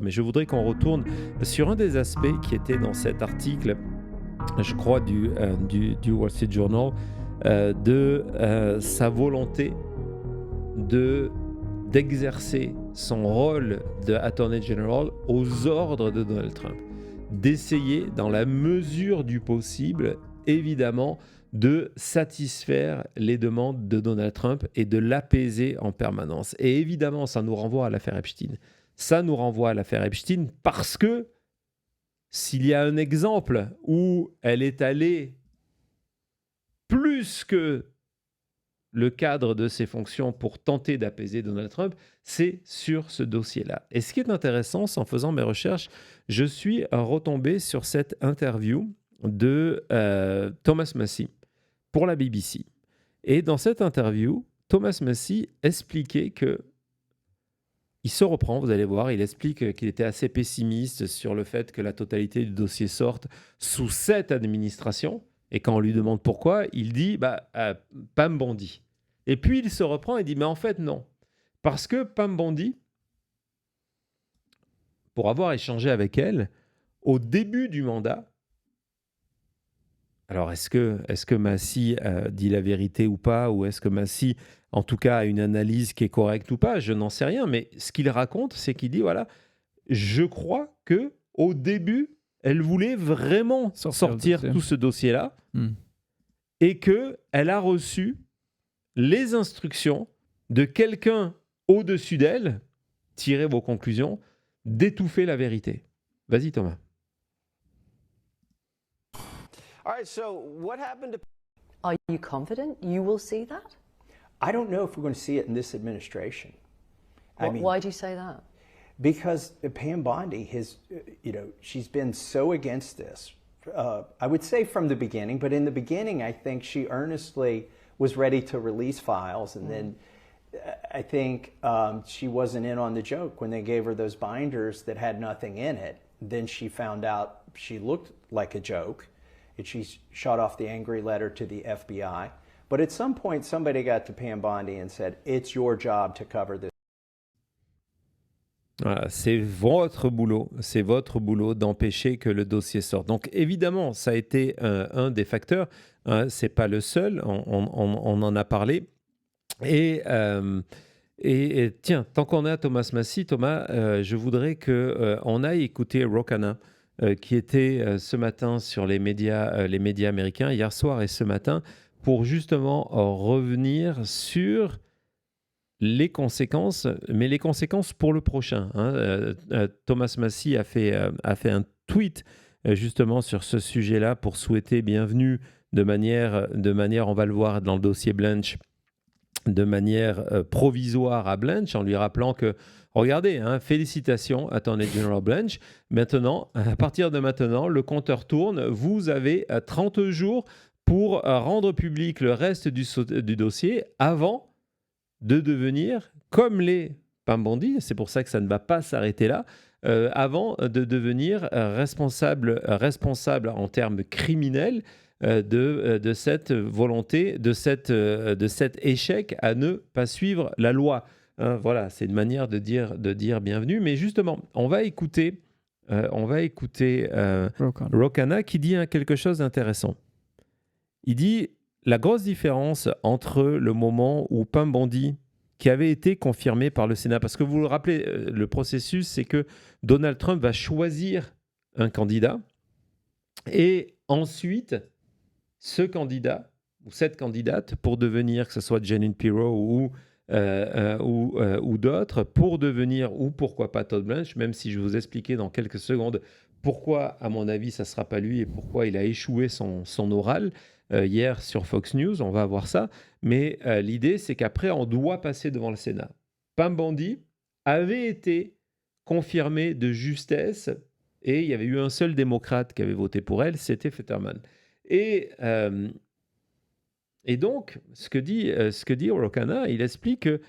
Mais je voudrais qu'on retourne sur un des aspects qui était dans cet article, je crois, du Wall Street Journal, de sa volonté de, d'exercer son rôle de Attorney General aux ordres de Donald Trump. D'essayer, dans la mesure du possible, évidemment, de satisfaire les demandes de Donald Trump et de l'apaiser en permanence. Et évidemment, ça nous renvoie à l'affaire Epstein. Ça nous renvoie à l'affaire Epstein parce que s'il y a un exemple où elle est allée plus que le cadre de ses fonctions pour tenter d'apaiser Donald Trump, c'est sur ce dossier-là. Et ce qui est intéressant, c'est en faisant mes recherches, je suis retombé sur cette interview de Thomas Massie pour la BBC. Et dans cette interview, Thomas Massie expliquait que il se reprend, vous allez voir, il explique qu'il était assez pessimiste sur le fait que la totalité du dossier sorte sous cette administration. Et quand on lui demande pourquoi, il dit Pam Bondi. Et puis il se reprend et dit mais en fait non. Parce que Pam Bondi, pour avoir échangé avec elle, au début du mandat, alors est-ce que Massie dit la vérité ou pas, ou est-ce que Massie, en tout cas, a une analyse qui est correcte ou pas, je n'en sais rien, mais ce qu'il raconte, c'est qu'il dit, voilà, je crois que au début, elle voulait vraiment sortir tout ce dossier-là, et qu'elle a reçu les instructions de quelqu'un au-dessus d'elle, tirez vos conclusions, d'étouffer la vérité. Vas-y Thomas. All right, so what happened to... Are you confident you will see that? I don't know if we're going to see it in this administration. Why do you say that? Because Pam Bondi has, she's been so against this. I would say from the beginning, but in the beginning, I think she earnestly was ready to release files, and then I think she wasn't in on the joke when they gave her those binders that had nothing in it. Then she found out she looked like a joke, and she shot off the angry letter to the FBI. But at some point, somebody got to Pam Bondi and said, "It's your job to cover this." Voilà, c'est votre boulot d'empêcher que le dossier sorte. Donc évidemment, ça a été un des facteurs, c'est pas le seul, on en a parlé. Et tiens, tant qu'on est à Thomas Massie, Thomas, je voudrais qu'on aille écouter Ro Khanna, qui était ce matin sur les médias américains, hier soir et ce matin, pour justement revenir sur les conséquences, mais les conséquences pour le prochain. Thomas Massie a fait un tweet justement sur ce sujet-là pour souhaiter bienvenue de manière, on va le voir dans le dossier Blanche, de manière provisoire à Blanche, en lui rappelant que, regardez, félicitations, Attorney General Blanche, maintenant, à partir de maintenant, le compteur tourne, vous avez 30 jours pour rendre public le reste du dossier avant de devenir, comme les Pam Bondi, c'est pour ça que ça ne va pas s'arrêter là, avant de devenir responsable en termes criminels de cette volonté, de cet échec à ne pas suivre la loi. Voilà, c'est une manière de dire bienvenue. Mais justement, on va écouter Ro Khanna qui dit quelque chose d'intéressant. Il dit la grosse différence entre le moment où Pam Bondi, qui avait été confirmé par le Sénat, parce que vous le rappelez, le processus, c'est que Donald Trump va choisir un candidat et ensuite, ce candidat ou cette candidate, pour devenir, que ce soit Jeanine Pirro ou d'autres, pour devenir, ou pourquoi pas Todd Blanche, même si je vais vous expliquer dans quelques secondes pourquoi, à mon avis, ça ne sera pas lui et pourquoi il a échoué son oral hier sur Fox News, on va voir ça. Mais l'idée, c'est qu'après, on doit passer devant le Sénat. Pam Bondi avait été confirmée de justesse et il y avait eu un seul démocrate qui avait voté pour elle, c'était Fetterman. Et donc, ce que dit Ro Khanna, il explique que,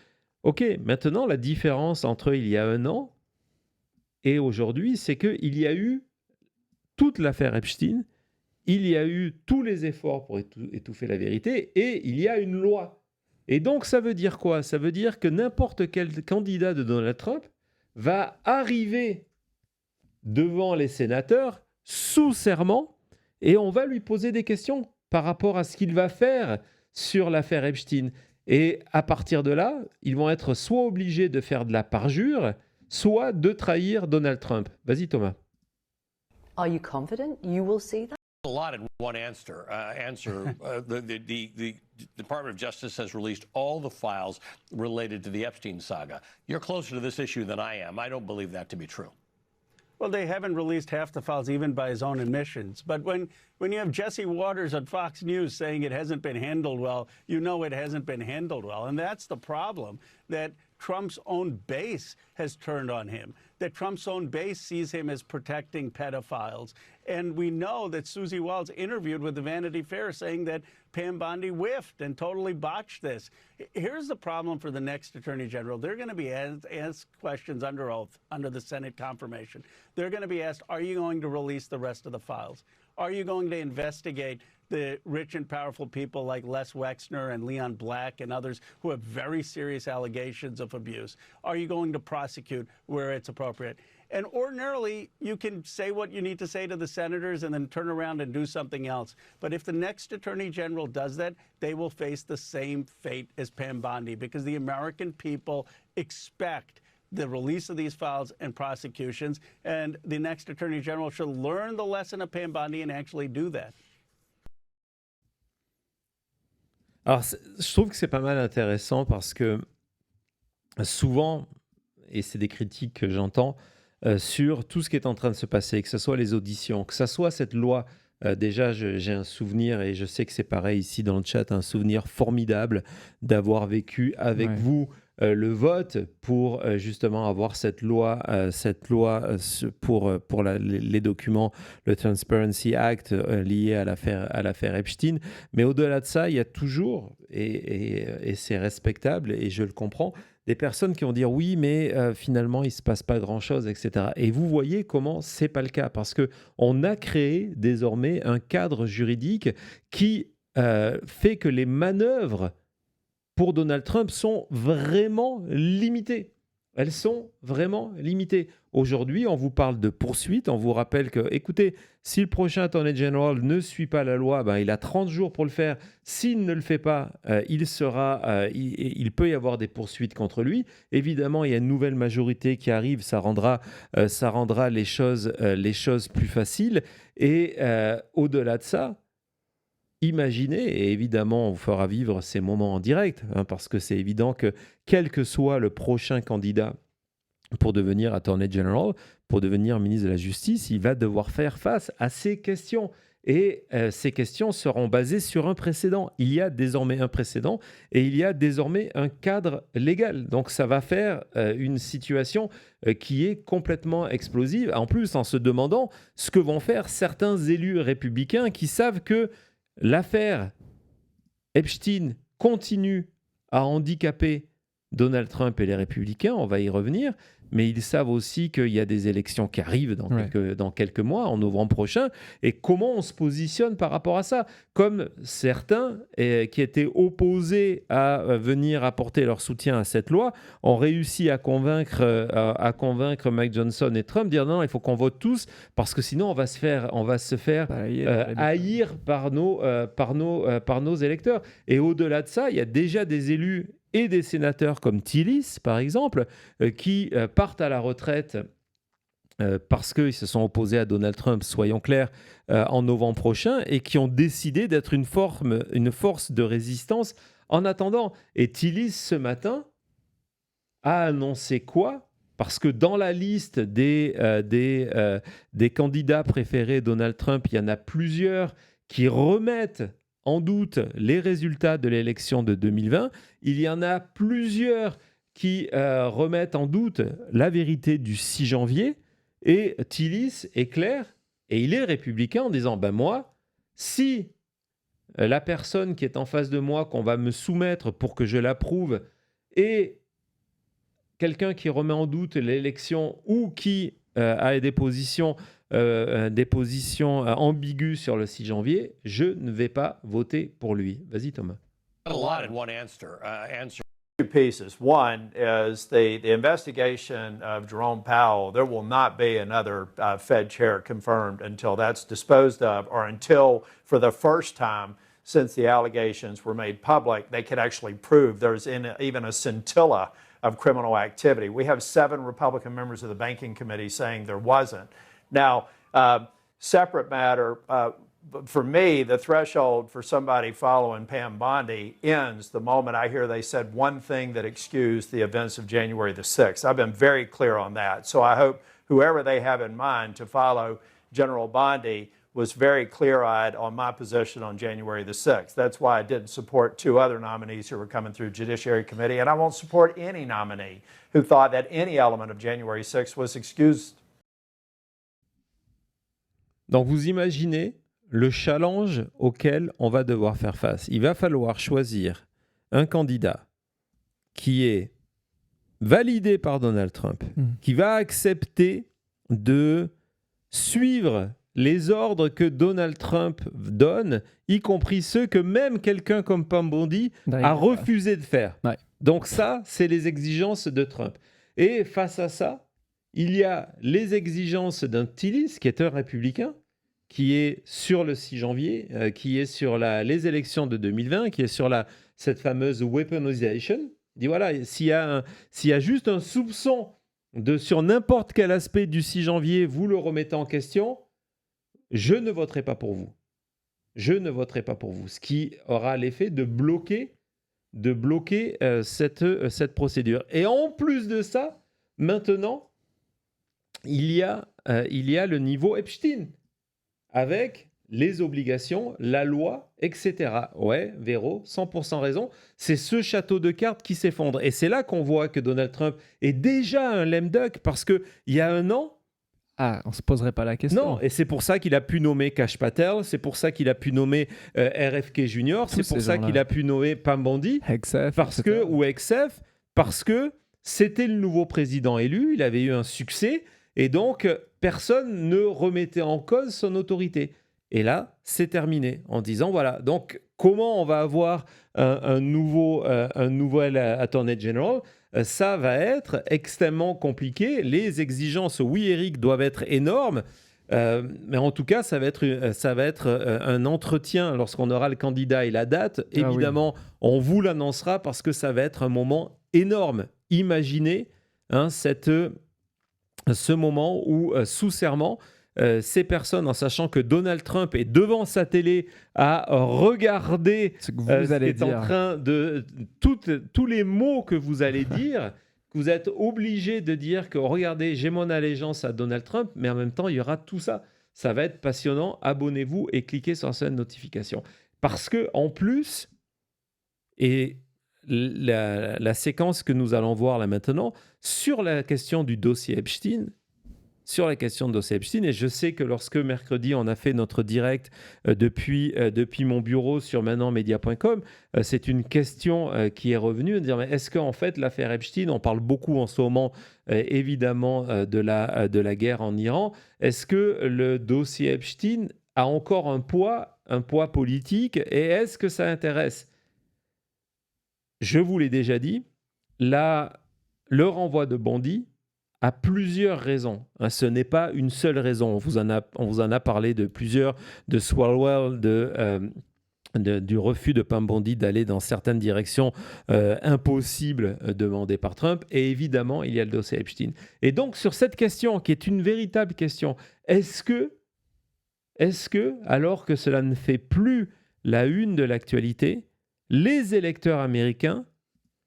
OK, maintenant, la différence entre il y a un an et aujourd'hui, c'est qu'il y a eu toute l'affaire Epstein, il y a eu tous les efforts pour étouffer la vérité et il y a une loi. Et donc, ça veut dire quoi ? Ça veut dire que n'importe quel candidat de Donald Trump va arriver devant les sénateurs sous serment et on va lui poser des questions par rapport à ce qu'il va faire sur l'affaire Epstein. Et à partir de là, ils vont être soit obligés de faire de la parjure, soit de trahir Donald Trump. Vas-y Thomas. Are you confident you will see that? A lot in one answer. The Department of Justice has released all the files related to the Epstein saga. You're closer to this issue than I am. I don't believe that to be true. Well, they haven't released half the files, even by his own admissions. But when you have Jesse Waters on Fox News saying it hasn't been handled well, you know it hasn't been handled well. And that's the problem, that Trump's own base has turned on him, that Trump's own base sees him as protecting pedophiles. And we know that Susie Wiles interviewed with the Vanity Fair saying that Pam Bondi whiffed and totally botched this. Here's the problem for the next Attorney General. They're going to be asked questions under oath, under the Senate confirmation. They're going to be asked, are you going to release the rest of the files? Are you going to investigate the rich and powerful people like Les Wexner and Leon Black and others who have very serious allegations of abuse? Are you going to prosecute where it's appropriate? And ordinarily, you can say what you need to say to the senators and then turn around and do something else. But if the next Attorney General does that, they will face the same fate as Pam Bondi, because the American people expect the release of these files and prosecutions, and the next Attorney General should learn the lesson of Pam Bondi and actually do that. Alors, je trouve que c'est pas mal intéressant parce que souvent, et c'est des critiques que j'entends, sur tout ce qui est en train de se passer, que ce soit les auditions, que ce soit cette loi. Déjà, j'ai un souvenir, et je sais que c'est pareil ici dans le chat, un souvenir formidable d'avoir vécu avec vous le vote pour justement avoir cette loi pour les documents, le Transparency Act lié à l'affaire Epstein. Mais au-delà de ça, il y a toujours, et c'est respectable, et je le comprends, des personnes qui vont dire oui, mais finalement, il ne se passe pas grand-chose, etc. Et vous voyez comment ce n'est pas le cas, parce qu'on a créé désormais un cadre juridique qui fait que les manœuvres pour Donald Trump sont vraiment limitées. Elles sont vraiment limitées. Aujourd'hui, on vous parle de poursuite. On vous rappelle que, écoutez, si le prochain Attorney General ne suit pas la loi, il a 30 jours pour le faire. S'il ne le fait pas, il peut y avoir des poursuites contre lui. Évidemment, il y a une nouvelle majorité qui arrive. Ça rendra les choses plus faciles. Et au-delà de ça, imaginez, et évidemment, on vous fera vivre ces moments en direct, parce que c'est évident que quel que soit le prochain candidat pour devenir Attorney General, pour devenir ministre de la Justice, il va devoir faire face à ces questions. Et ces questions seront basées sur un précédent. Il y a désormais un précédent et il y a désormais un cadre légal. Donc ça va faire une situation qui est complètement explosive. En plus, en se demandant ce que vont faire certains élus républicains qui savent que l'affaire Epstein continue à handicaper Donald Trump et les républicains, on va y revenir, mais ils savent aussi qu'il y a des élections qui arrivent dans quelques mois, en novembre prochain, et comment on se positionne par rapport à ça. Comme certains qui étaient opposés à venir apporter leur soutien à cette loi ont réussi à convaincre Mike Johnson et Trump, dire non, il faut qu'on vote tous, parce que sinon on va se faire haïr par nos électeurs. Et au-delà de ça, il y a déjà des élus et des sénateurs comme Tillis, par exemple, qui partent à la retraite parce qu'ils se sont opposés à Donald Trump, soyons clairs, en novembre prochain, et qui ont décidé d'être une force de résistance en attendant. Et Tillis, ce matin, a annoncé quoi ? Parce que dans la liste des candidats préférés Donald Trump, il y en a plusieurs qui remettent en doute les résultats de l'élection de 2020. Il y en a plusieurs qui remettent en doute la vérité du 6 janvier. Et Tillis est clair, et il est républicain, en disant moi, si la personne qui est en face de moi, qu'on va me soumettre pour que je l'approuve, est quelqu'un qui remet en doute l'élection ou qui a des positions ambiguës sur le 6 janvier, je ne vais pas voter pour lui. Vas-y, Thomas. Two pieces. One is the investigation of Jerome Powell. There will not be another Fed chair confirmed until that's disposed of, or until, for the first time since the allegations were made public, they could actually prove there's even a scintilla of criminal activity. We have 7 Republican members of the Banking Committee saying there wasn't. Now, separate matter, for me, the threshold for somebody following Pam Bondi ends the moment I hear they said one thing that excused the events of January the 6th. I've been very clear on that. So I hope whoever they have in mind to follow General Bondi was very clear-eyed on my position on January the 6th. That's why I didn't support 2 other nominees who were coming through Judiciary Committee, and I won't support any nominee who thought that any element of January 6th was excused. Donc vous imaginez le challenge auquel on va devoir faire face. Il va falloir choisir un candidat qui est validé par Donald Trump, qui va accepter de suivre les ordres que Donald Trump donne, y compris ceux que même quelqu'un comme Pam Bondi a refusé de faire. Ouais. Donc ça, c'est les exigences de Trump. Et face à ça, il y a les exigences d'un Tillis, qui est un républicain, qui est sur le 6 janvier, qui est sur les élections de 2020, qui est sur cette fameuse weaponization. Il dit voilà, s'il y a juste un soupçon sur n'importe quel aspect du 6 janvier, vous le remettez en question, je ne voterai pas pour vous. Je ne voterai pas pour vous. Ce qui aura l'effet de bloquer cette procédure. Et en plus de ça, maintenant, il y a le niveau Epstein, avec les obligations, la loi, etc. Ouais, Véro, 100% raison. C'est ce château de cartes qui s'effondre. Et c'est là qu'on voit que Donald Trump est déjà un lame duck, parce qu'il y a un an, on ne se poserait pas la question. non, et c'est pour ça qu'il a pu nommer Kash Patel, c'est pour ça qu'il a pu nommer RFK Jr., c'est pour ça qu'il a pu nommer Pam Bondi, ou XF, parce que c'était le nouveau président élu, il avait eu un succès, et donc personne ne remettait en cause son autorité. Et là, c'est terminé, en disant, voilà, donc comment on va avoir un nouvel Attorney General ? Ça va être extrêmement compliqué. Les exigences, oui, Eric, doivent être énormes. Mais en tout cas, ça va être un entretien lorsqu'on aura le candidat et la date. Évidemment, on vous l'annoncera parce que ça va être un moment énorme. Imaginez ce moment où, sous serment, ces personnes, en sachant que Donald Trump est devant sa télé à regarder ce que vous allez dire, en train de tous les mots que vous allez dire, que vous êtes obligé de dire que regardez, j'ai mon allégeance à Donald Trump, mais en même temps il y aura tout ça. Ça va être passionnant. Abonnez-vous et cliquez sur cette notification parce que en plus, et la séquence que nous allons voir là maintenant sur la question du dossier Epstein. Sur la question de dossier Epstein, et je sais que lorsque mercredi on a fait notre direct depuis mon bureau sur maintenant-media.com, c'est une question qui est revenue, de dire mais est-ce qu'en fait l'affaire Epstein, on parle beaucoup en ce moment évidemment de la guerre en Iran, est-ce que le dossier Epstein a encore un poids politique et est-ce que ça intéresse ? Je vous l'ai déjà dit, le renvoi de Bondi a plusieurs raisons. Ce n'est pas une seule raison. On vous en a parlé de plusieurs, de Swalwell, du refus de Pam Bondi d'aller dans certaines directions impossibles demandées par Trump. Et évidemment, il y a le dossier Epstein. Et donc, sur cette question, qui est une véritable question, est-ce que, alors que cela ne fait plus la une de l'actualité, les électeurs américains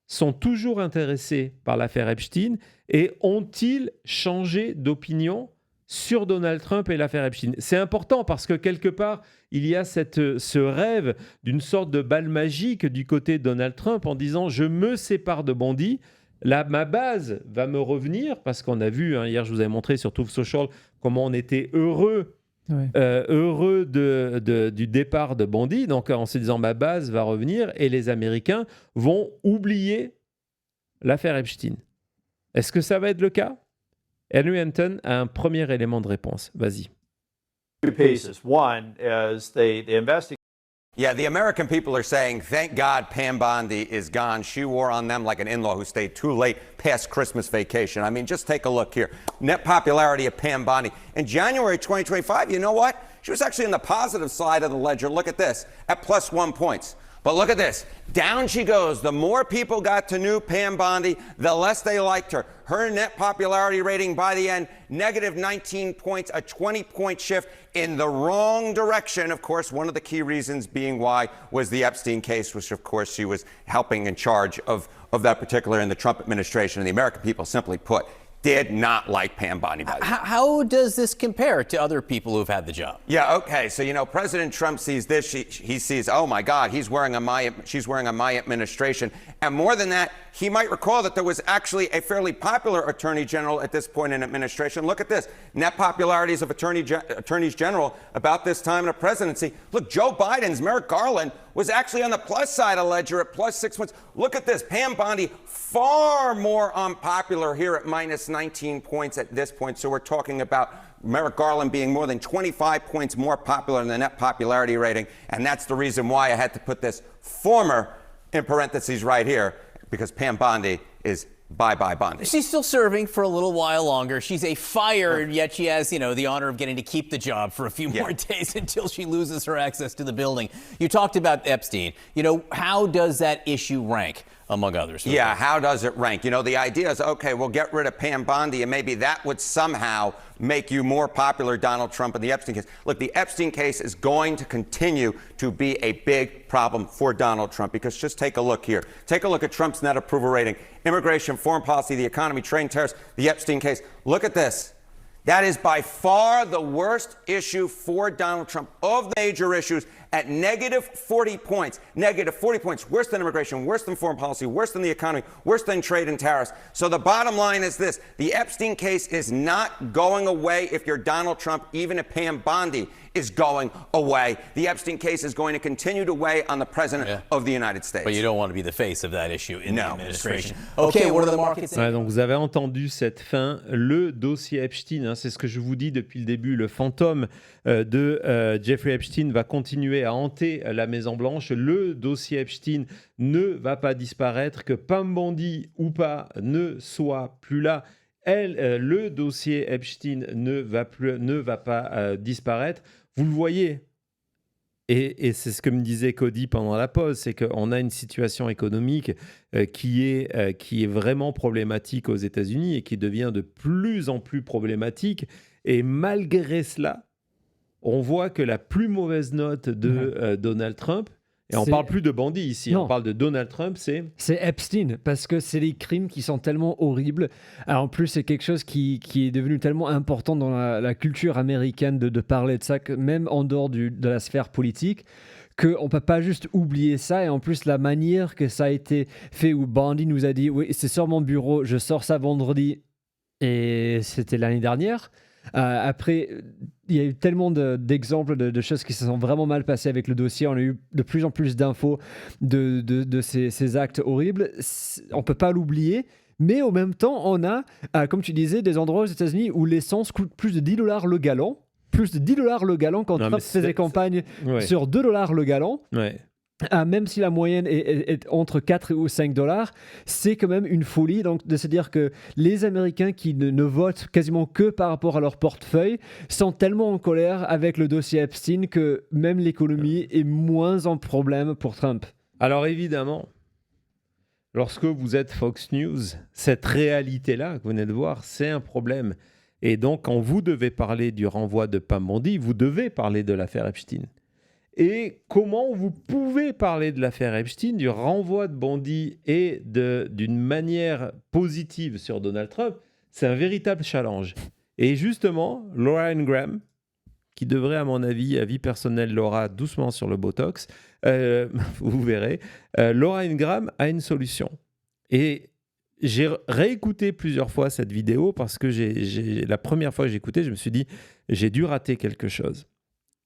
sont toujours intéressés par l'affaire Epstein et ont-ils changé d'opinion sur Donald Trump et l'affaire Epstein ? C'est important parce que quelque part, il y a ce rêve d'une sorte de balle magique du côté de Donald Trump en disant « je me sépare de Bondi ». Là, ma base va me revenir parce qu'on a vu, hier je vous avais montré sur Truth Social comment on était heureux du départ de Bondi, donc en se disant ma base va revenir et les Américains vont oublier l'affaire Epstein. Est-ce que ça va être le cas ? Henry Anton a un premier élément de réponse. Vas-y. Two pieces. One is the investigation. Yeah, the American people are saying, thank God Pam Bondi is gone. She wore on them like an in-law who stayed too late past Christmas vacation. I mean, just take a look here. Net popularity of Pam Bondi. In January 2025, you know what? She was actually on the positive side of the ledger. Look at this, at +1 points. But look at this. Down she goes. The more people got to know Pam Bondi, the less they liked her. Her net popularity rating by the end, -19 points, a 20-point shift in the wrong direction. Of course, one of the key reasons being why was the Epstein case, which, of course, she was helping in charge of that particular in the Trump administration. And the American people, simply put, did not like Pam Bondi. How does this compare to other people who've had the job? Yeah, okay. So, you know, President Trump sees this. He sees, oh, my God, she's wearing a my administration. And more than that, he might recall that there was actually a fairly popular attorney general at this point in administration. Look at this. Net popularities of attorneys general about this time in a presidency. Look, Joe Biden's Merrick Garland was actually on the plus side of ledger at +6 points. Look at this. Pam Bondi, far more unpopular here at -19 points at this point. So we're talking about Merrick Garland being more than 25 points more popular in the net popularity rating. And that's the reason why I had to put this former in parentheses right here, because Pam Bondi is bye-bye Bondi. She's still serving for a little while longer. She's a fired, yet she has, the honor of getting to keep the job for a few more days until she loses her access to the building. You talked about Epstein. How does that issue rank among others? Yeah, how does it rank? The idea is, okay, we'll get rid of Pam Bondi, and maybe that would somehow make you more popular, Donald Trump, in the Epstein case. Look, the Epstein case is going to continue to be a big problem for Donald Trump, because just take a look here. Take a look at Trump's net approval rating, immigration, foreign policy, the economy, trade and tariffs, the Epstein case. Look at this. That is by far the worst issue for Donald Trump of the major issues, at -40 points. -40 points. Worse than immigration, worse than foreign policy, worse than the economy, worse than trade and tariffs. So the bottom line is this. The Epstein case is not going away if you're Donald Trump, even if Pam Bondi is going away. The Epstein case is going to continue to weigh on the president of the United States. But you don't want to be the face of that issue in the administration. Okay, what are the markets? Ouais, donc vous avez entendu cette fin, le dossier Epstein, hein, c'est ce que je vous dis depuis le début, le fantôme de Jeffrey Epstein va continuer à hanter la Maison-Blanche. Le dossier Epstein ne va pas disparaître, que Pam Bondi ou pas ne soit plus là. Le dossier Epstein ne va pas disparaître. Vous le voyez, et c'est ce que me disait Cody pendant la pause, c'est qu'on a une situation économique qui est vraiment problématique aux États-Unis et qui devient de plus en plus problématique. Et malgré cela, on voit que la plus mauvaise note de Donald Trump, et on ne parle plus de Bondi ici, on parle de Donald Trump, c'est Epstein, parce que c'est des crimes qui sont tellement horribles. Alors, en plus, c'est quelque chose qui est devenu tellement important dans la culture américaine de parler de ça, que même en dehors de la sphère politique, qu'on ne peut pas juste oublier ça. Et en plus, la manière que ça a été fait, où Bondi nous a dit « Oui, c'est sur mon bureau, je sors ça vendredi », et c'était l'année dernière. Après, il y a eu tellement d'exemples de choses qui se sont vraiment mal passées avec le dossier. On a eu de plus en plus d'infos de ces actes horribles. On ne peut pas l'oublier. Mais en même temps, on a, comme tu disais, des endroits aux États-Unis où l'essence coûte plus de $10 le gallon. Plus de $10 le gallon quand Trump faisait campagne sur $2 le gallon. Ouais. Même si la moyenne est entre 4 ou 5 $, c'est quand même une folie. Donc, de se dire que les Américains qui ne votent quasiment que par rapport à leur portefeuille sont tellement en colère avec le dossier Epstein que même l'économie est moins en problème pour Trump. Alors évidemment, lorsque vous êtes Fox News, cette réalité-là que vous venez de voir, c'est un problème. Et donc, quand vous devez parler du renvoi de Pam Bondi, vous devez parler de l'affaire Epstein. Et comment vous pouvez parler de l'affaire Epstein, du renvoi de Bondi et d'une manière positive sur Donald Trump? C'est un véritable challenge. Et justement, Laura Ingraham, qui devrait, à mon avis, à vie personnelle, Laura, doucement sur le Botox, vous verrez, Laura Ingraham a une solution. Et j'ai réécouté plusieurs fois cette vidéo parce que la première fois que j'ai écouté, je me suis dit, j'ai dû rater quelque chose.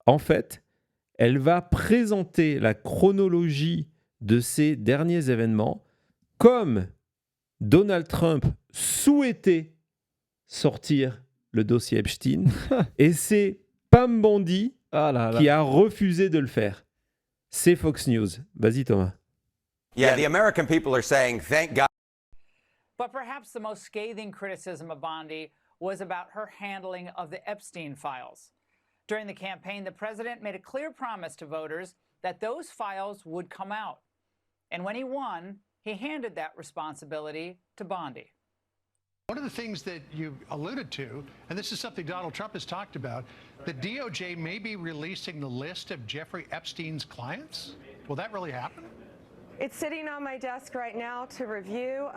En fait, elle va présenter la chronologie de ces derniers événements comme Donald Trump souhaitait sortir le dossier Epstein et c'est Pam Bondi qui a refusé de le faire. c'est Fox News. Vas-y Thomas. Yeah, the American people are saying, thank God. But perhaps the most scathing criticism of Bondi was about her handling of the Epstein files. During the campaign, the president made a clear promise to voters that those files would come out. And when he won, he handed that responsibility to Bondi. One of the things that you alluded to, and this is something Donald Trump has talked about, the DOJ may be releasing the list of Jeffrey Epstein's clients. Will that really happen? It's sitting on my desk right now to review.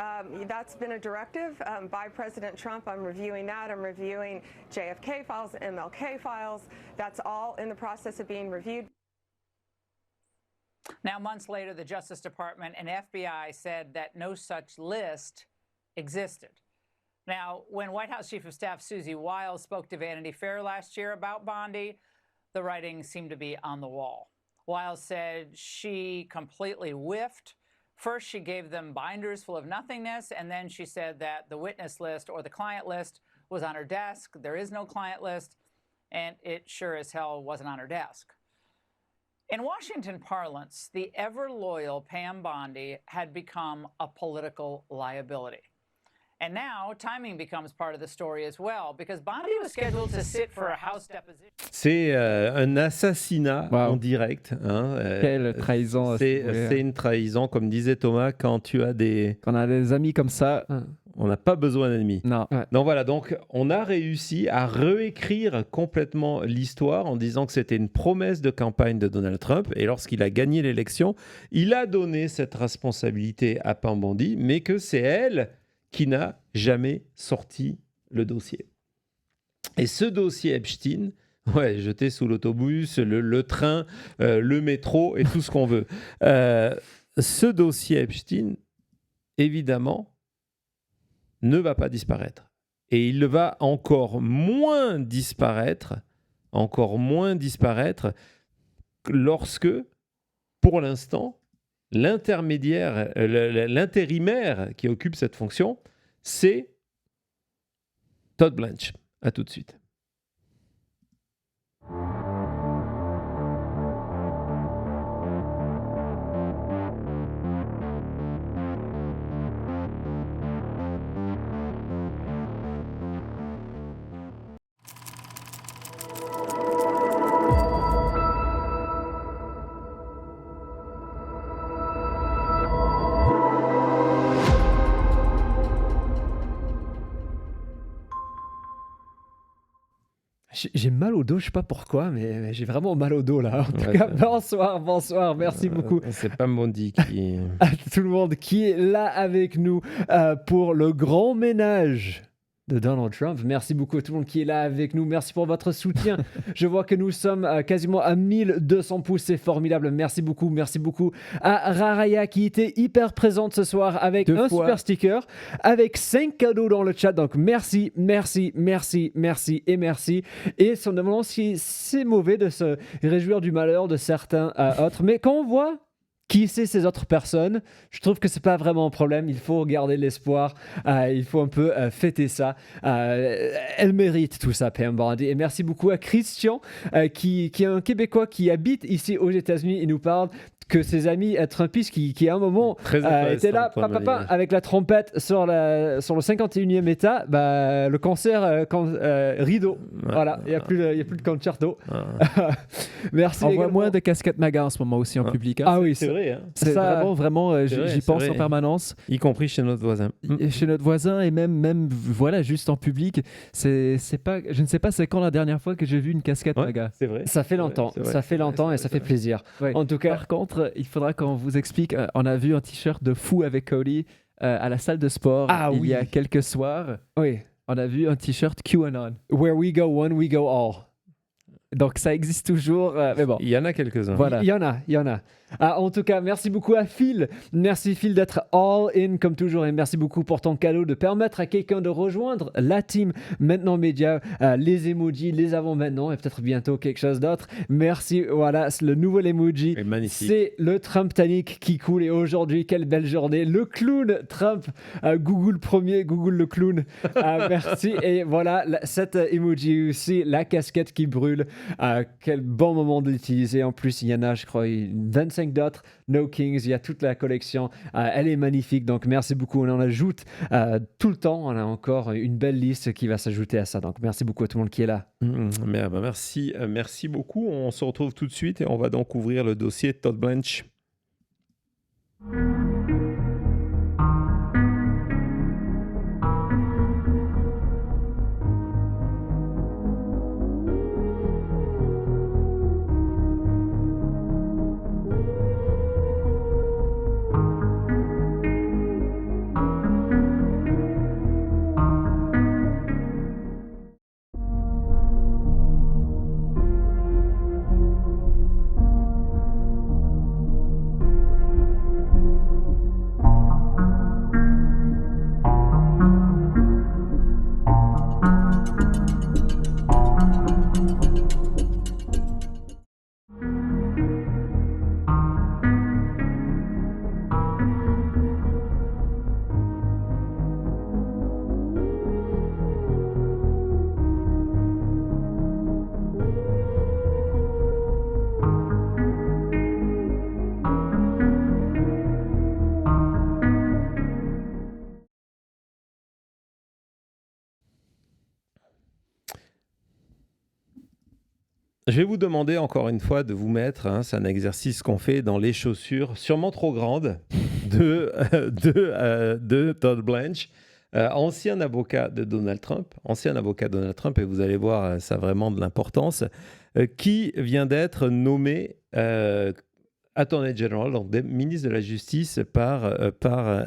That's been a directive by President Trump. I'm reviewing that. I'm reviewing JFK files, MLK files. That's all in the process of being reviewed. Now, months later, the Justice Department and FBI said that no such list existed. Now, when White House Chief of Staff Susie Wiles spoke to Vanity Fair last year about Bondi, the writing seemed to be on the wall. Wiles said she completely whiffed. First, she gave them binders full of nothingness, and then she said that the witness list or the client list was on her desk. There is no client list, and it sure as hell wasn't on her desk. In Washington parlance, the ever-loyal Pam Bondi had become a political liability. And now, timing becomes part of the story as well, because Bondi was scheduled to sit for a House deposition. C'est un assassinat en direct. Hein, Quelle trahison. C'est une trahison, comme disait Thomas, quand tu as des... Quand on a des amis comme ça... On n'a pas besoin d'ennemis. Non. Ouais. Donc voilà, donc on a réussi à réécrire complètement l'histoire en disant que c'était une promesse de campagne de Donald Trump. Et lorsqu'il a gagné l'élection, il a donné cette responsabilité à Pam Bondi, mais que c'est elle qui n'a jamais sorti le dossier. Et ce dossier Epstein, jeté sous l'autobus, le train, le métro et tout ce qu'on veut. Ce dossier Epstein, évidemment, ne va pas disparaître. Et il va encore moins disparaître lorsque, pour l'instant, l'intérimaire qui occupe cette fonction, c'est Todd Blanche. À tout de suite. J'ai mal au dos, je sais pas pourquoi, mais j'ai vraiment mal au dos là. En tout cas, bonsoir, merci beaucoup. C'est pas Bondi qui... à tout le monde qui est là avec nous pour le grand ménage de Donald Trump. Merci beaucoup à tout le monde qui est là avec nous. Merci pour votre soutien. Je vois que nous sommes quasiment à 1200 pouces. C'est formidable. Merci beaucoup. Merci beaucoup à Raraya qui était hyper présente ce soir avec super sticker, avec 5 cadeaux dans le chat. Donc merci. Et se demandant si c'est mauvais de se réjouir du malheur de certains autres. Mais quand on voit qui c'est ces autres personnes, je trouve que c'est pas vraiment un problème. Il faut garder l'espoir. Il faut un peu fêter ça. Elle mérite tout ça, Pam Bondi. Et merci beaucoup à Christian, qui est un Québécois qui habite ici aux États-Unis et nous parle que ses amis trumpistes qui à un moment étaient là avec la trompette sur le 51e état, le concert rideau. Voilà, il n'y a plus de concerto. Merci. On voit moins de casquettes MAGA en ce moment aussi en public. Hein. Ah oui, c'est vrai. Hein. C'est vraiment, j'y pense en permanence. Y compris chez notre voisin. Chez notre voisin et même voilà, juste en public. Je ne sais pas c'est quand la dernière fois que j'ai vu une casquette MAGA. C'est vrai. Ça fait longtemps. Ça fait longtemps et ça fait plaisir. Ouais. En tout cas, par contre, il faudra qu'on vous explique. On a vu un t-shirt de fou avec Cody à la salle de sport il y a quelques soirs. Oui. On a vu un t-shirt QAnon. Where we go one, we go all. Donc ça existe toujours, mais bon. Il y en a quelques-uns. Voilà. Il y en a. En tout cas, merci beaucoup à Phil. Merci Phil d'être all in comme toujours et merci beaucoup pour ton cadeau de permettre à quelqu'un de rejoindre la team Maintenant Média, les emojis, les avons maintenant et peut-être bientôt quelque chose d'autre. Merci, voilà, c'est le nouvel emoji. C'est le Trump Titanic qui coule et aujourd'hui, quelle belle journée. Le clown Trump, Google premier, Google le clown. Merci et voilà, cet emoji aussi, la casquette qui brûle. Quel bon moment d'utiliser. En plus, il y en a, je crois, 25 d'autres. No Kings, il y a toute la collection. Elle est magnifique. Donc, merci beaucoup. On en ajoute tout le temps. On a encore une belle liste qui va s'ajouter à ça. Donc, merci beaucoup à tout le monde qui est là. Merci beaucoup. On se retrouve tout de suite et on va donc ouvrir le dossier de Todd Blanche. Je vais vous demander encore une fois de vous mettre, c'est un exercice qu'on fait dans les chaussures, sûrement trop grandes, de Todd Blanche, ancien avocat de Donald Trump, et vous allez voir, ça a vraiment de l'importance, qui vient d'être nommé Attorney General, donc ministre de la Justice par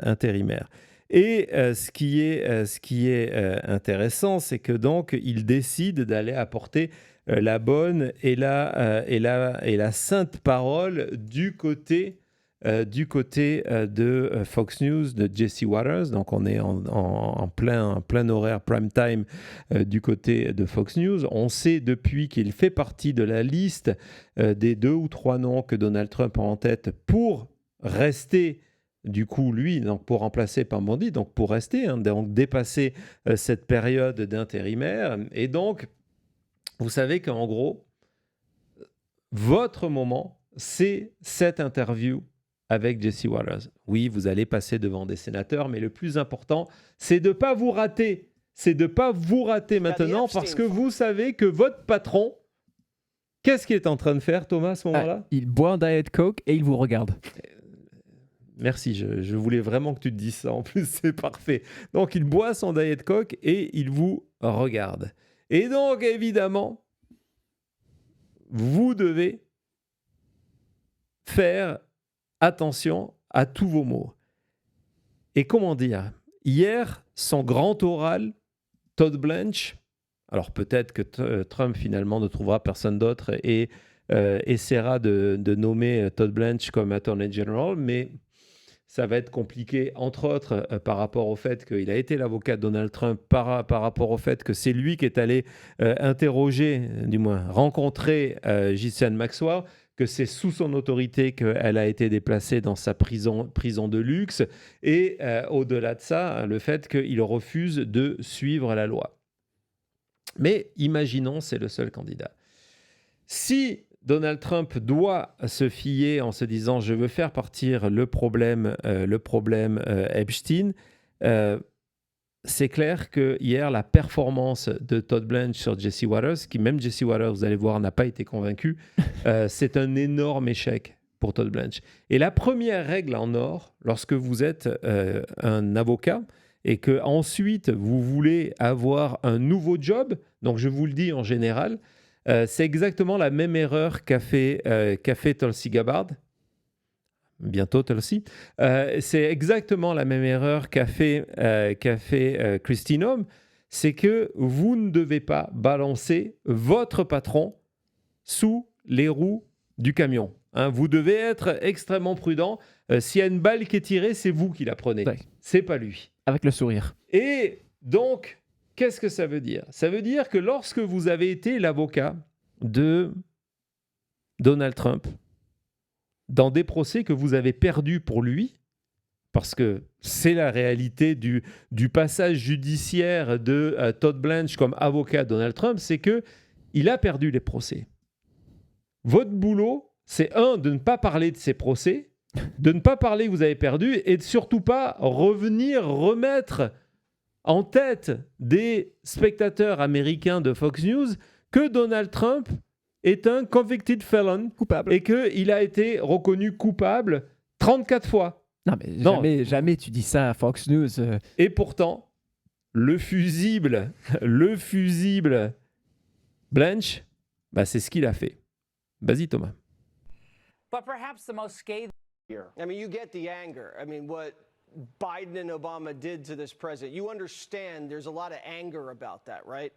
intérimaire. Et ce qui est intéressant, c'est que donc il décide d'aller apporter la bonne et la sainte parole du côté de Fox News, de Jesse Waters. Donc on est en plein horaire prime time du côté de Fox News. On sait depuis qu'il fait partie de la liste des 2 ou 3 noms que Donald Trump a en tête pour rester. Du coup, lui, donc pour remplacer Pam Bondi, donc pour rester, donc dépasser cette période d'intérimaire. Et donc, vous savez qu'en gros, votre moment, c'est cette interview avec Jesse Waters. Oui, vous allez passer devant des sénateurs, mais le plus important, c'est de ne pas vous rater. C'est de ne pas vous rater maintenant parce que vous savez que votre patron, qu'est-ce qu'il est en train de faire, Thomas, à ce moment-là ? Il boit un Diet Coke et il vous regarde. Merci, je voulais vraiment que tu te dises ça. En plus, c'est parfait. Donc, il boit son Diet Coke et il vous regarde. Et donc, évidemment, vous devez faire attention à tous vos mots. Et comment dire ? Hier, son grand oral, Todd Blanche, alors peut-être que Trump finalement ne trouvera personne d'autre et essaiera de nommer Todd Blanche comme Attorney General, mais ça va être compliqué, entre autres, par rapport au fait qu'il a été l'avocat de Donald Trump, par rapport au fait que c'est lui qui est allé interroger, du moins rencontrer Ghislaine Maxwell, que c'est sous son autorité qu'elle a été déplacée dans sa prison de luxe, et au-delà de ça, le fait qu'il refuse de suivre la loi. Mais imaginons, c'est le seul candidat. Si Donald Trump doit se fier en se disant « je veux faire partir le problème Epstein », c'est clair que hier, la performance de Todd Blanche sur Jesse Waters, qui même Jesse Waters, vous allez voir, n'a pas été convaincu, c'est un énorme échec pour Todd Blanche. Et la première règle en or, lorsque vous êtes un avocat et que ensuite vous voulez avoir un nouveau job, donc je vous le dis en général, c'est exactement la même erreur qu'a fait Tulsi Gabbard. Bientôt Tulsi. C'est exactement la même erreur qu'a fait Kristi Noem. C'est que vous ne devez pas balancer votre patron sous les roues du camion. hein. Vous devez être extrêmement prudent. S'il y a une balle qui est tirée, c'est vous qui la prenez. Ouais. C'est pas lui. Avec le sourire. Et donc, qu'est-ce que ça veut dire? Ça veut dire que lorsque vous avez été l'avocat de Donald Trump dans des procès que vous avez perdus pour lui, parce que c'est la réalité du passage judiciaire de Todd Blanche comme avocat de Donald Trump, c'est qu'il a perdu les procès. Votre boulot, c'est de ne pas parler de ces procès, de ne pas parler que vous avez perdu et de surtout pas remettre en tête des spectateurs américains de Fox News que Donald Trump est un convicted felon Coupable. et qu'il a été reconnu coupable 34 fois. Non, mais jamais tu dis ça à Fox News. Et pourtant, le fusible Blanche, c'est ce qu'il a fait. Vas-y, Thomas. But perhaps the most scathing. I mean, you get the anger. I mean, what Biden and Obama did to this president, you understand there's a lot of anger about that, right?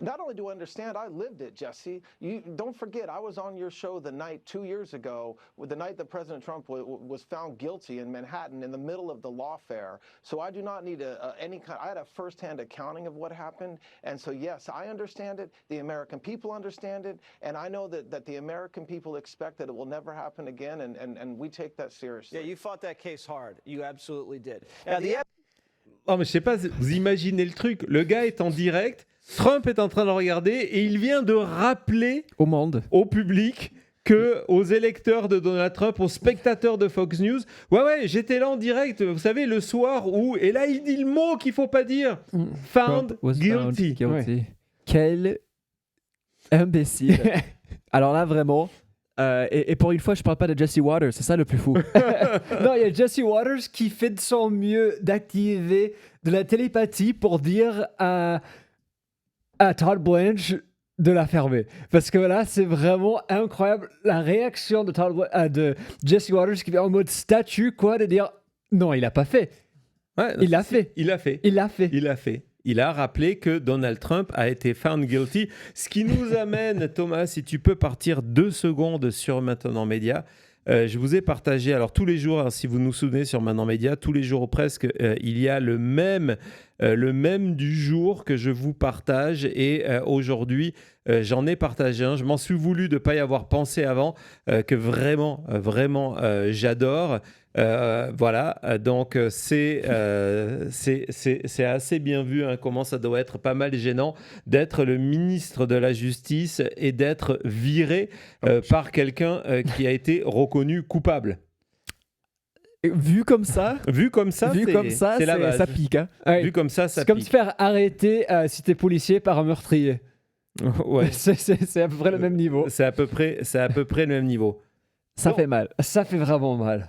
Not only do I understand, I lived it, Jesse. You don't forget, I was on your show the night 2 years ago, the night that President Trump was found guilty in Manhattan in the middle of the lawfare. So I do not need any kind. I had a firsthand accounting of what happened, and so yes, I understand it. The American people understand it, and I know that the American people expect that it will never happen again, and we take that seriously. Yeah, you fought that case hard. You absolutely did. Oh, mais je sais pas, vous imaginez le truc. Le gars est en direct, Trump est en train de le regarder et il vient de rappeler au monde, au public, aux électeurs de Donald Trump, aux spectateurs de Fox News, ouais, j'étais là en direct, vous savez, le soir où... Et là, il dit le mot qu'il faut pas dire. Found guilty. Ouais. Quel imbécile. Alors là, vraiment... et pour une fois, je parle pas de Jesse Waters, c'est ça le plus fou. Non, il y a Jesse Waters qui fait de son mieux d'activer de la télépathie pour dire à Todd Blanche de la fermer. Parce que là, c'est vraiment incroyable la réaction de Jesse Waters qui est en mode statue, de dire non, il a pas fait. Ouais, il l'a fait. Il l'a fait. Il l'a fait. Il l'a fait. Il a rappelé que Donald Trump a été found guilty. Ce qui nous amène, Thomas, si tu peux partir 2 secondes sur Maintenant Média. Je vous ai partagé, alors tous les jours, si vous nous souvenez sur Maintenant Média, tous les jours ou presque, il y a le même du jour que je vous partage. Et aujourd'hui, j'en ai partagé un. Je m'en suis voulu de ne pas y avoir pensé avant, que vraiment, j'adore. Voilà, donc c'est assez bien vu, hein, comment ça doit être pas mal gênant d'être le ministre de la Justice et d'être viré par quelqu'un qui a été reconnu coupable. Vu comme ça, c'est la base. Ça pique. Hein. Ouais. Vu comme ça pique. C'est comme se faire arrêter si t'es policier par un meurtrier. Ouais. C'est à peu près le même niveau. C'est à peu près le même niveau. Ça fait mal. Ça fait vraiment mal.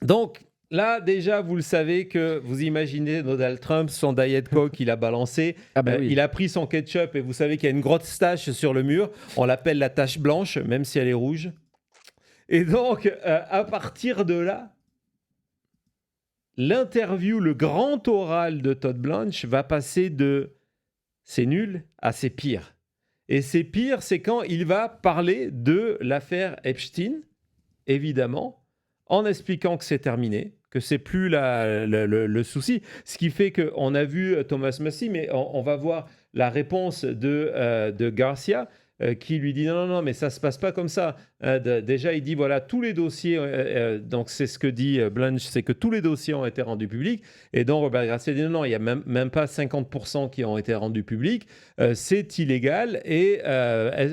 Donc là, déjà, vous le savez que vous imaginez Donald Trump, son Diet Coke qu'il a balancé. Oui. Il a pris son ketchup et vous savez qu'il y a une grosse tache sur le mur. On l'appelle la tache blanche, même si elle est rouge. Et donc, à partir de là, l'interview, le grand oral de Todd Blanche va passer de c'est nul à c'est pire. Et c'est pire, c'est quand il va parler de l'affaire Epstein, évidemment, en expliquant que c'est terminé, que c'est plus le souci. Ce qui fait qu'on a vu Thomas Massie, mais on va voir la réponse de Garcia, qui lui dit non, mais ça se passe pas comme ça. Déjà, il dit voilà, tous les dossiers, donc c'est ce que dit Blanche, c'est que tous les dossiers ont été rendus publics. Et donc Robert Garcia dit non, il n'y a même pas 50% qui ont été rendus publics. C'est illégal. Et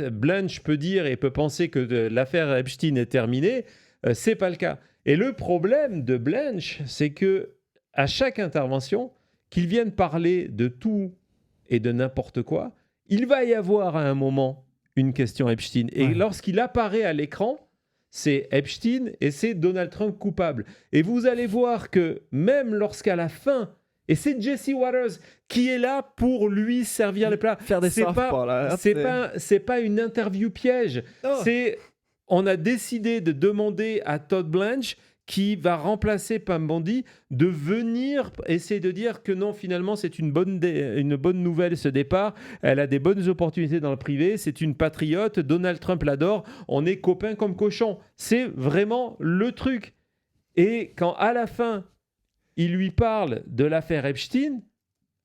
Blanche peut dire et peut penser que l'affaire Epstein est terminée. C'est pas le cas. Et le problème de Blanche, c'est que à chaque intervention, qu'il vienne parler de tout et de n'importe quoi, il va y avoir à un moment une question Epstein. Et lorsqu'il apparaît à l'écran, c'est Epstein et c'est Donald Trump coupable. Et vous allez voir que même lorsqu'à la fin, et c'est Jesse Waters qui est là pour lui servir le plat. Faire des softballs, là. C'est pas une interview piège. On a décidé de demander à Todd Blanche qui va remplacer Pam Bondi, de venir essayer de dire que non, finalement, c'est une bonne nouvelle ce départ. Elle a des bonnes opportunités dans le privé. C'est une patriote. Donald Trump l'adore. On est copains comme cochons. C'est vraiment le truc. Et quand à la fin, il lui parle de l'affaire Epstein,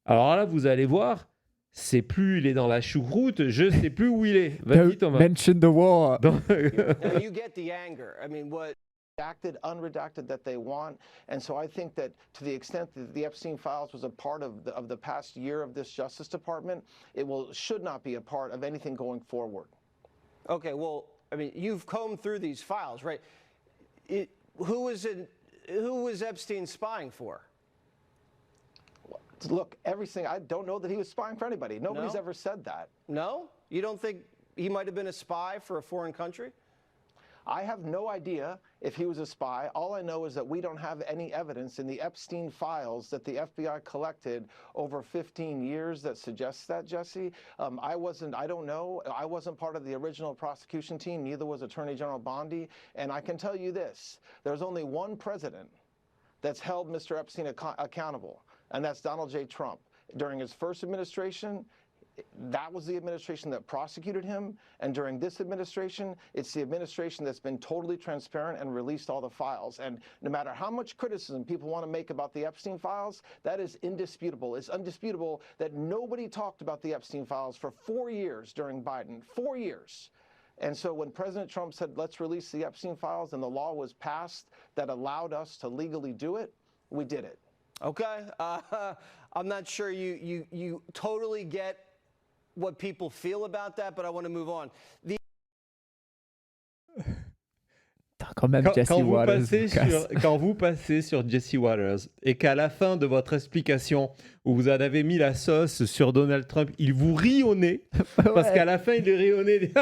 alors là, vous allez voir, c'est plus il est dans la choucroute, je sais plus où il est. Vas-y, Thomas. Mention the war. Now, you get the anger. I mean, what redacted, unredacted that they want. And so I think that to the extent that the Epstein files was a part of the past year of this Justice Department, it should not be a part of anything going forward. Okay, well, I mean, you've combed through these files, right? Who was Epstein spying for? Look, everything, I don't know that he was spying for anybody. Nobody's ever said that. No? You don't think he might have been a spy for a foreign country? I have no idea if he was a spy. All I know is that we don't have any evidence in the Epstein files that the FBI collected over 15 years that suggests that, Jesse. I don't know. I wasn't part of the original prosecution team. Neither was Attorney General Bondi. And I can tell you this, there's only one president that's held Mr. Epstein accountable, and that's Donald J. Trump. During his first administration, that was the administration that prosecuted him, and during this administration, it's the administration that's been totally transparent and released all the files. And no matter how much criticism people want to make about the Epstein files, that is indisputable. It's undisputable that nobody talked about the Epstein files for 4 years during Biden, 4 years. And so when President Trump said, let's release the Epstein files, and the law was passed that allowed us to legally do it, we did it. Okay, I'm not sure you totally get what people feel about that, but I want to move on. Quand vous passez sur Jesse Waters et qu'à la fin de votre explication où vous en avez mis la sauce sur Donald Trump, il vous rit au nez, parce qu'à la fin il est rit au nez.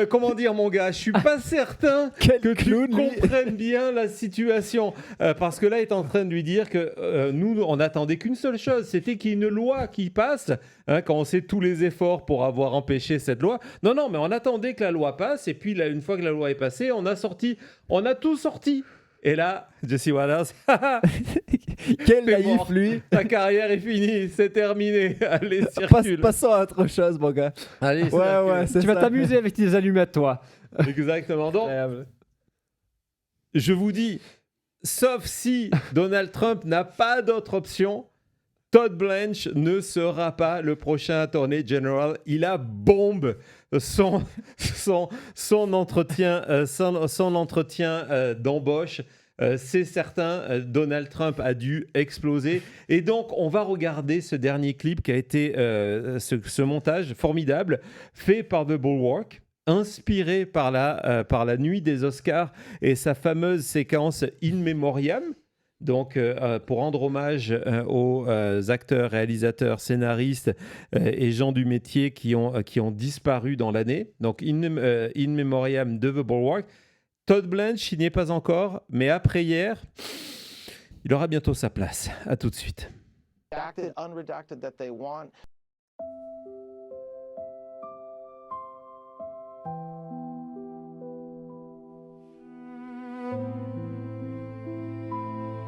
Comment dire, mon gars, je suis pas certain que tu comprennes bien la situation, parce que là il est en train de lui dire que nous on n'attendait qu'une seule chose, c'était qu'il y ait une loi qui passe, quand on sait tous les efforts pour avoir empêché cette loi. Non, mais on attendait que la loi passe, et puis là, une fois que la loi est passée, on a tout sorti. Et là, Jesse Waters, quel naïf, lui. Ta carrière est finie, c'est terminé. Allez, circule. Passons à autre chose, mon gars. Allez, tu vas t'amuser avec tes allumettes, toi. Exactement. Donc, je vous dis, sauf si Donald Trump n'a pas d'autre option, Todd Blanche ne sera pas le prochain Attorney General. Il a bombe son entretien, son entretien d'embauche. C'est certain, Donald Trump a dû exploser. Et donc, on va regarder ce dernier clip qui a été ce montage formidable fait par The Bulwark, inspiré par la nuit des Oscars et sa fameuse séquence In Memoriam. Donc, pour rendre hommage aux acteurs, réalisateurs, scénaristes et gens du métier qui ont disparu dans l'année. Donc, In Memoriam de The Bulwark. Todd Blanche, il n'y est pas encore, mais après hier, il aura bientôt sa place. À tout de suite. Redacted, unredacted that they want.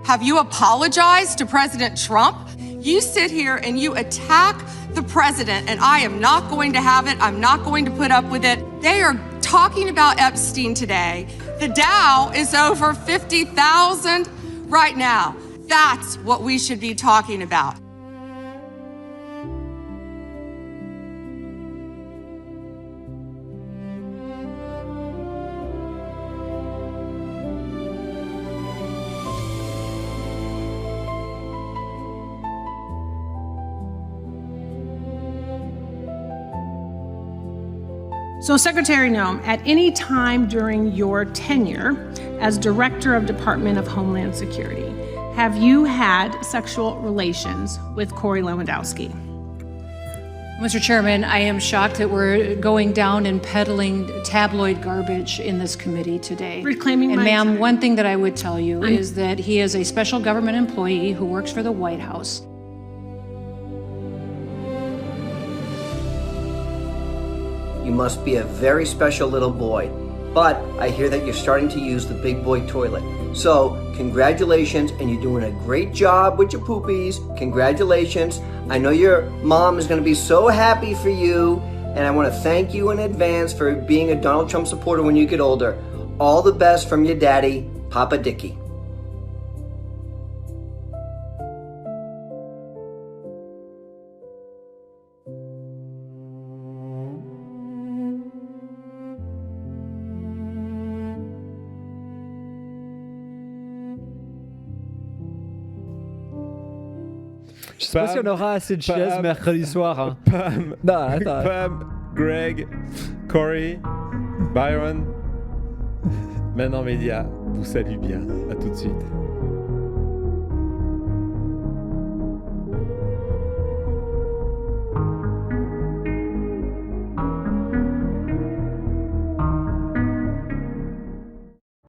Have you apologized to President Trump? You sit here and you attack the president, and I am not going to have it. I'm not going to put up with it. They are talking about Epstein today. The Dow is over 50,000 right now. That's what we should be talking about. So, Secretary Noem, at any time during your tenure as Director of Department of Homeland Security, have you had sexual relations with Corey Lewandowski? Mr. Chairman, I am shocked that we're going down and peddling tabloid garbage in this committee today. Reclaiming and my ma'am, time. one thing that I would tell you is that he is a special government employee who works for the White House. You must be a very special little boy. But I hear that you're starting to use the big boy toilet. So, congratulations, and you're doing a great job with your poopies. Congratulations. I know your mom is going to be so happy for you, and I want to thank you in advance for being a Donald Trump supporter when you get older. All the best from your daddy, Papa Dickie. Je sais pas si on aura assez de chaises mercredi soir. Hein. Pam, Non, attends. Pam, Greg, Corey, Byron, Maintenant Média vous salue bien. À tout de suite.